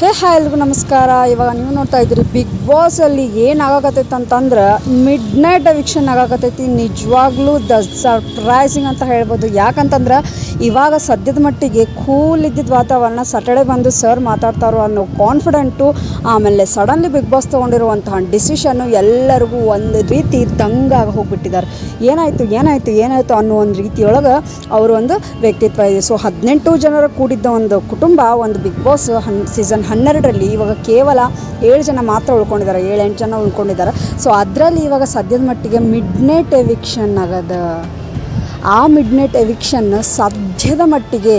Hi ಎಲ್ರಿಗೂ ನಮಸ್ಕಾರ. ಇವಾಗ ನೀವು ನೋಡ್ತಾ ಇದ್ದೀರಿ ಬಿಗ್ ಬಾಸಲ್ಲಿ ಏನಾಗಕತ್ತೈತೆ ಅಂತಂದ್ರೆ ಮಿಡ್ ನೈಟ್ ಎವಿಕ್ಷನ್ ಆಗಾಕತ್ತೈತಿ. ನಿಜವಾಗ್ಲೂ ಸರ್ಪ್ರೈಸಿಂಗ್ ಅಂತ ಹೇಳ್ಬೋದು. ಯಾಕಂತಂದ್ರೆ ಇವಾಗ ಸದ್ಯದ ಮಟ್ಟಿಗೆ ಕೂಲ್ ಇದ್ದಿದ್ದ ವಾತಾವರಣ ಸ್ಯಾಟರ್ಡೆ ಬಂದು ಸರ್ ಮಾತಾಡ್ತಾರೋ ಅನ್ನೋ ಕಾನ್ಫಿಡೆಂಟು, ಆಮೇಲೆ ಸಡನ್ಲಿ ಬಿಗ್ ಬಾಸ್ ತೊಗೊಂಡಿರುವಂತಹ ಡಿಸಿಷನ್ನು ಎಲ್ಲರಿಗೂ ಒಂದು ರೀತಿ ದಂಗಾಗಿ ಹೋಗಿಬಿಟ್ಟಿದ್ದಾರೆ. ಏನಾಯಿತು ಅನ್ನೋ ಒಂದು ರೀತಿಯೊಳಗೆ ಅವರು ಒಂದು ವ್ಯಕ್ತಿತ್ವ ಇದೆ. ಸೊ 18 ಜನರು ಕೂಡಿದ್ದ ಒಂದು ಕುಟುಂಬ ಒಂದು ಬಿಗ್ ಬಾಸ್ ಸೀಸನ್ 12ರಲ್ಲಿ ಇವಾಗ ಕೇವಲ 7 ಜನ ಮಾತ್ರ ಉಳ್ಕೊಂಡಿದ್ದಾರೆ, 7-8 ಜನ ಉಳ್ಕೊಂಡಿದ್ದಾರೆ. ಸೊ ಅದರಲ್ಲಿ ಇವಾಗ ಸದ್ಯದ ಮಟ್ಟಿಗೆ ಮಿಡ್ ನೈಟ್ ಎವಿಕ್ಷನ್ ಆಗದ. ಆ ಮಿಡ್ ನೈಟ್ ಎವಿಕ್ಷನ್ ಸದ್ಯದ ಮಟ್ಟಿಗೆ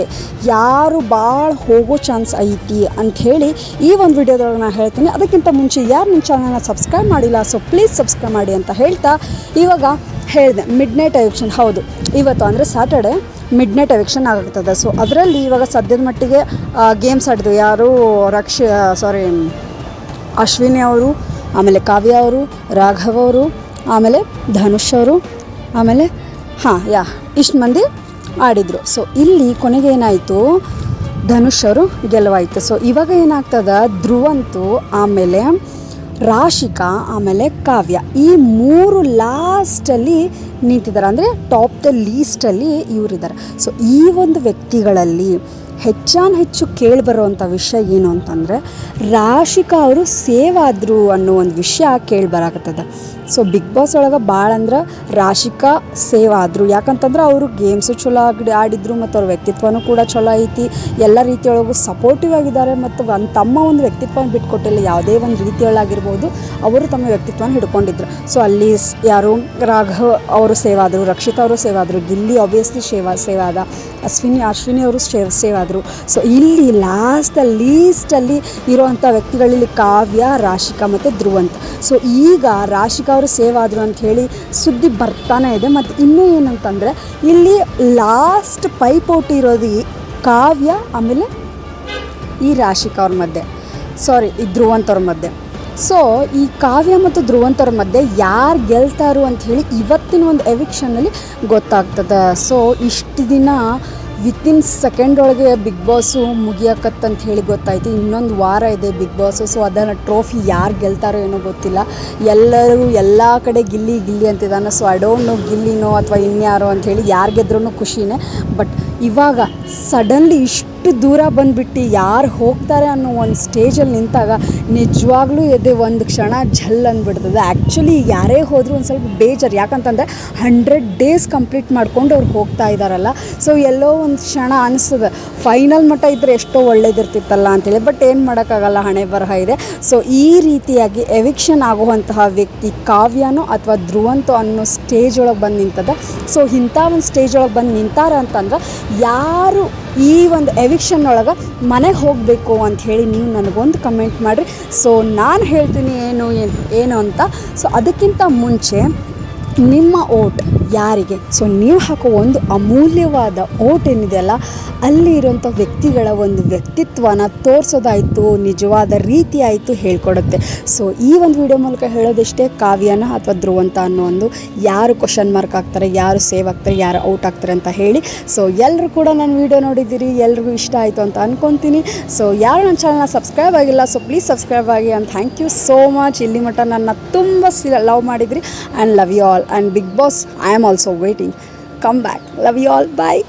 ಯಾರು ಭಾಳ ಹೋಗೋ ಚಾನ್ಸ್ ಐತಿ ಅಂಥೇಳಿ ಈ ಒಂದು ವಿಡಿಯೋದೊಳಗೆ ನಾನು ಹೇಳ್ತೀನಿ. ಅದಕ್ಕಿಂತ ಮುಂಚೆ ಯಾರು ನಿಮ್ಮ ಚಾನಲ್ನ ಸಬ್ಸ್ಕ್ರೈಬ್ ಮಾಡಿಲ್ಲ, ಸೊ ಪ್ಲೀಸ್ ಸಬ್ಸ್ಕ್ರೈಬ್ ಮಾಡಿ ಅಂತ ಹೇಳ್ತಾ ಇವಾಗ ಹೇಳಿದೆ ಮಿಡ್ ನೈಟ್ ಎವಿಕ್ಷನ್. ಹೌದು, ಇವತ್ತು ಅಂದರೆ ಸ್ಯಾಟರ್ಡೆ ಮಿಡ್ ನೈಟ್ ಎವಿಕ್ಷನ್ ಆಗುತ್ತದೆ. ಸೊ ಅದರಲ್ಲಿ ಇವಾಗ ಸದ್ಯದ ಮಟ್ಟಿಗೆ ಗೇಮ್ಸ್ ಆಡಿದ್ರು ಯಾರು, ಅಶ್ವಿನಿ ಅವರು, ಆಮೇಲೆ ಕಾವ್ಯ ಅವರು, ರಾಘವ್ ಅವರು, ಆಮೇಲೆ ಧನುಷ್ ಅವರು, ಆಮೇಲೆ ಇಷ್ಟು ಮಂದಿ ಆಡಿದರು. ಸೊ ಇಲ್ಲಿ ಕೊನೆಗೆ ಏನಾಯಿತು, ಧನುಷ್ ಅವರು ಗೆಲುವಾಯಿತು. ಸೊ ಇವಾಗ ಏನಾಗ್ತದೆ, ಧ್ರುವಂತು, ಆಮೇಲೆ ರಾಶಿಕಾ, ಆಮೇಲೆ ಕಾವ್ಯ, ಈ 3 ಲಾಸ್ಟಲ್ಲಿ ನಿಂತಿದ್ದಾರೆ. ಅಂದರೆ ಟಾಪ್ ದ ಲೀಸ್ಟಲ್ಲಿ ಇವರಿದ್ದಾರೆ. ಸೊ ಈ ಒಂದು ವ್ಯಕ್ತಿಗಳಲ್ಲಿ ಹೆಚ್ಚು ಕೇಳಿಬರುವಂಥ ವಿಷಯ ಏನು ಅಂತಂದರೆ, ರಾಶಿಕಾ ಅವರು ಸೇವ್ ಆದರು ಅನ್ನೋ ಒಂದು ವಿಷಯ ಕೇಳಿಬರಾಕತ್ತದ. ಸೊ ಬಿಗ್ ಬಾಸ್ ಒಳಗೆ ಭಾಳ ಅಂದ್ರೆ ರಾಶಿಕಾ ಸೇವ್ ಆದರು. ಯಾಕಂತಂದ್ರೆ ಅವರು ಗೇಮ್ಸು ಚಲೋ ಆಡಿದ್ರು, ಮತ್ತು ಅವ್ರ ವ್ಯಕ್ತಿತ್ವನೂ ಕೂಡ ಚಲೋ ಐತಿ. ಎಲ್ಲ ರೀತಿಯೊಳಗೂ ಸಪೋರ್ಟಿವ್ ಆಗಿದ್ದಾರೆ, ಮತ್ತು ತಮ್ಮ ಒಂದು ವ್ಯಕ್ತಿತ್ವನ ಬಿಟ್ಕೊಟ್ಟಿಲ್ಲ. ಯಾವುದೇ ಒಂದು ರೀತಿಯೊಳಗಾಗಿರ್ಬೋದು ಅವರು ತಮ್ಮ ವ್ಯಕ್ತಿತ್ವನ ಹಿಡ್ಕೊಂಡಿದ್ರು. ಸೊ ಅಲ್ಲಿ ಯಾರು, ರಾಘವ್ ಅವರು ಸೇವ್ ಆದರು, ರಕ್ಷಿತಾ ಅವರು ಸೇವ್ ಆದರು, ಗಿಲ್ಲಿ ಆಬ್ವಿಯಸ್ಲಿ ಸೇವ್ ಆದ, ಅಶ್ವಿನಿ ಅವರು ಸೇವ್ ಆದರು. ಸೊ ಇಲ್ಲಿ ಲೀಸ್ಟಲ್ಲಿ ಇರುವಂಥ ವ್ಯಕ್ತಿಗಳಲ್ಲಿ ಕಾವ್ಯ, ರಾಶಿಕಾ ಮತ್ತು ಧ್ರುವಂತ್. ಸೊ ಈಗ ರಾಶಿಕಾ ಅವರು ಸೇವ್ ಆದರು ಅಂಥೇಳಿ ಸುದ್ದಿ ಬರ್ತಾನೆ ಇದೆ. ಮತ್ತು ಇನ್ನೂ ಏನಂತಂದರೆ ಇಲ್ಲಿ ಲಾಸ್ಟ್ ಪೈಪೋಟಿ ಇರೋದು ಈ ಕಾವ್ಯ, ಆಮೇಲೆ ಈ ರಾಶಿಕಾ ಅವ್ರ ಮಧ್ಯೆ, ಈ ಧ್ರುವಂತವ್ರ ಮಧ್ಯೆ. ಸೊ ಈ ಕಾವ್ಯ ಮತ್ತು ಧ್ರುವಂತವ್ರ ಮಧ್ಯೆ ಯಾರು ಗೆಲ್ತಾರು ಅಂಥೇಳಿ ಇವತ್ತಿನ ಒಂದು ಎವಿಕ್ಷನ್ನಲ್ಲಿ ಗೊತ್ತಾಗ್ತದೆ. ಸೊ ಇಷ್ಟು ದಿನ ವಿತಿನ್ ಸೆಕೆಂಡ್ ಒಳಗೆ ಬಿಗ್ ಬಾಸು ಮುಗಿಯಕತ್ತಂತ ಹೇಳಿ ಗೊತ್ತಾಯಿತು. ಇನ್ನೊಂದು ವಾರ ಇದೆ ಬಿಗ್ ಬಾಸು. ಸೊ ಅದನ್ನು ಟ್ರೋಫಿ ಯಾರು ಗೆಲ್ತಾರೋ ಏನೋ ಗೊತ್ತಿಲ್ಲ. ಎಲ್ಲರೂ ಎಲ್ಲ ಕಡೆ ಗಿಲ್ಲಿ ಅಂತಿದ್ದಾನೆ. ಸೊ ಐ ಡೋಂಟ್ ನೋ ಗಿಲ್ಲಿನೋ ಅಥವಾ ಇನ್ಯಾರೋ ಅಂಥೇಳಿ, ಯಾರು ಗೆದ್ರೂ ಖುಷಿನೇ. ಬಟ್ ಇವಾಗ ಸಡನ್ಲಿ ಇಷ್ಟು ದೂರ ಬಂದುಬಿಟ್ಟು ಯಾರು ಹೋಗ್ತಾರೆ ಅನ್ನೋ ಒಂದು ಸ್ಟೇಜಲ್ಲಿ ನಿಂತಾಗ ನಿಜವಾಗ್ಲೂ ಎದೆ ಒಂದು ಕ್ಷಣ ಝಲ್ ಅಂದ್ಬಿಡ್ತದೆ. ಆ್ಯಕ್ಚುಲಿ ಯಾರೇ ಹೋದರೂ ಒಂದು ಸ್ವಲ್ಪ ಬೇಜಾರು. ಯಾಕಂತಂದರೆ 100 ಡೇಸ್ ಕಂಪ್ಲೀಟ್ ಮಾಡ್ಕೊಂಡು ಅವ್ರು ಹೋಗ್ತಾ ಇದ್ದಾರಲ್ಲ. ಸೊ ಎಲ್ಲೋ ಒಂದು ಕ್ಷಣ ಅನಿಸ್ತದೆ, ಫೈನಲ್ ಮಟ್ಟ ಇದ್ದರೆ ಎಷ್ಟೋ ಒಳ್ಳೇದಿರ್ತಿತ್ತಲ್ಲ ಅಂಥೇಳಿ. ಬಟ್ ಏನು ಮಾಡೋಕ್ಕಾಗಲ್ಲ, ಹಣೆ ಬರಹ ಇದೆ. ಸೊ ಈ ರೀತಿಯಾಗಿ ಎವಿಕ್ಷನ್ ಆಗುವಂತಹ ವ್ಯಕ್ತಿ ಕಾವ್ಯನೋ ಅಥವಾ ಧ್ರುವಂತೋ ಅನ್ನೋ ಸ್ಟೇಜ್ ಒಳಗೆ ಬಂದು ನಿಂತದ. ಸೊ ಇಂಥ ಒಂದು ಸ್ಟೇಜ್ ಒಳಗೆ ಬಂದು ನಿಂತಾರ ಅಂತಂದ್ರೆ ಯಾರು ಈ ಒಂದು ಎವಿಕ್ಷನ್ ಒಳಗೆ ಮನೆಗೆ ಹೋಗಬೇಕು ಅಂಥೇಳಿ ನೀವು ನನಗೊಂದು ಕಮೆಂಟ್ ಮಾಡಿರಿ. ಸೊ ನಾನು ಹೇಳ್ತೀನಿ ಏನು ಅಂತ. ಸೊ ಅದಕ್ಕಿಂತ ಮುಂಚೆ ನಿಮ್ಮ ಓಟ್ ಯಾರಿಗೆ? ಸೊ ನೀವು ಹಾಕೋ ಒಂದು ಅಮೂಲ್ಯವಾದ ಓಟ್ ಏನಿದೆಯಲ್ಲ, ಅಲ್ಲಿ ಇರೋಂಥ ವ್ಯಕ್ತಿಗಳ ಒಂದು ವ್ಯಕ್ತಿತ್ವನ ತೋರಿಸೋದಾಯಿತು, ನಿಜವಾದ ರೀತಿ ಆಯಿತು ಹೇಳ್ಕೊಡುತ್ತೆ. ಸೊ ಈ ಒಂದು ವಿಡಿಯೋ ಮೂಲಕ ಹೇಳೋದಿಷ್ಟೇ, ಕಾವ್ಯನ ಅಥವಾ ಧ್ರುವಂತ ಅನ್ನೋ ಒಂದು ಯಾರು ಕ್ವಶನ್ ಮಾರ್ಕ್ ಆಗ್ತಾರೆ, ಯಾರು ಸೇವ್ ಆಗ್ತಾರೆ, ಯಾರು ಔಟ್ ಆಗ್ತಾರೆ ಅಂತ ಹೇಳಿ. ಸೊ ಎಲ್ಲರೂ ಕೂಡ ನನ್ನ ವಿಡಿಯೋ ನೋಡಿದ್ದೀರಿ, ಎಲ್ರಿಗೂ ಇಷ್ಟ ಆಯಿತು ಅಂತ ಅಂದ್ಕೊತೀನಿ. ಸೊ ಯಾರು ನನ್ನ ಚಾನಲ್ನ ಸಬ್ಸ್ಕ್ರೈಬ್ ಆಗಿಲ್ಲ, ಸೊ ಪ್ಲೀಸ್ ಸಬ್ಸ್ಕ್ರೈಬ್ ಆಗಿ. And thank you so much. ಇಲ್ಲಿ ಮಟ್ಟ ನನ್ನ ತುಂಬ ಲವ್ ಮಾಡಿದ್ರಿ. And love you all. And big boss, I am also waiting. Come back. Love you all. Bye.